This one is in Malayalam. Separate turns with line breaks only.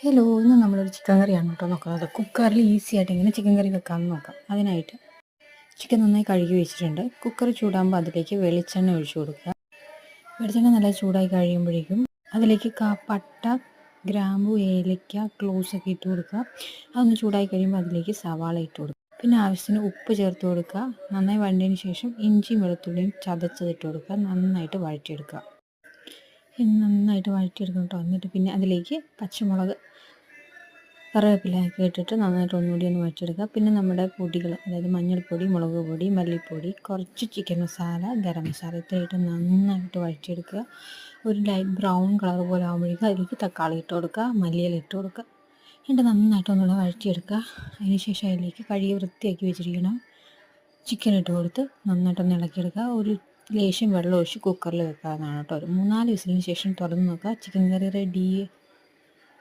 ഹലോ, ഇന്ന് നമ്മളൊരു ചിക്കൻ കറിയാണ് കേട്ടോ നോക്കുന്നത്. കുക്കറിൽ ഈസി ആയിട്ട് എങ്ങനെ ചിക്കൻ കറി വെക്കാമെന്ന് നോക്കാം. അതിനായിട്ട് ചിക്കൻ നന്നായി കഴുകി വെച്ചിട്ടുണ്ട്. കുക്കർ ചൂടാകുമ്പോൾ അതിലേക്ക് വെളിച്ചെണ്ണ ഒഴിച്ചു കൊടുക്കുക. വെളിച്ചെണ്ണ നല്ല ചൂടായി കഴിയുമ്പോഴേക്കും അതിലേക്ക് പട്ട, ഗ്രാമ്പു, ഏലക്ക, ക്ലോവ്സ് ഒക്കെ ഇട്ട് കൊടുക്കുക. അതൊന്ന് ചൂടായി കഴിയുമ്പോൾ അതിലേക്ക് സവാള ഇട്ട് കൊടുക്കുക. പിന്നെ ആവശ്യത്തിന് ഉപ്പ് ചേർത്ത് കൊടുക്കുക. നന്നായി വഴണ്ടതിന് ശേഷം ഇഞ്ചിയും വെളുത്തുള്ളിയും ചതച്ചതിട്ട് കൊടുക്കുക. നന്നായിട്ട് വഴറ്റിയെടുക്കുക. നന്നായിട്ട് വഴറ്റിയെടുക്കണം കേട്ടോ. എന്നിട്ട് പിന്നെ അതിലേക്ക് പച്ചമുളക്, കറിവേപ്പിലയൊക്കെ ഇട്ടിട്ട് നന്നായിട്ട് ഒന്നുകൂടി ഒന്ന് വഴറ്റിയെടുക്കുക. പിന്നെ നമ്മുടെ പൊടികൾ, അതായത് മഞ്ഞൾപ്പൊടി, മുളക് പൊടി, മല്ലിപ്പൊടി, കുറച്ച് ചിക്കൻ മസാല, ഗരം മസാല ഇത്രയിട്ട് നന്നായിട്ട് വഴറ്റിയെടുക്കുക. ഒരു ലൈറ്റ് ബ്രൗൺ കളർ പോലെ ആകുമ്പോഴേക്കും അതിലേക്ക് തക്കാളി ഇട്ട് കൊടുക്കുക, മല്ലിയില ഇട്ട് കൊടുക്കുക. എന്നിട്ട് നന്നായിട്ട് ഒന്നുകൂടെ വഴറ്റിയെടുക്കുക. അതിനുശേഷം അതിലേക്ക് കഴുകി വൃത്തിയാക്കി വെച്ചിരിക്കണം ചിക്കൻ ഇട്ട് കൊടുത്ത് നന്നായിട്ടൊന്ന് ഇളക്കിയെടുക്കുക. ഒരു ലേശം വെള്ളം ഒഴിച്ച് കുക്കറിൽ വെക്കാവുന്നതാണ് കേട്ടോ. ഒരു 3-4 വിസിലിന് ശേഷം തുറന്ന് നോക്കുക. ചിക്കൻ കറി റെഡി.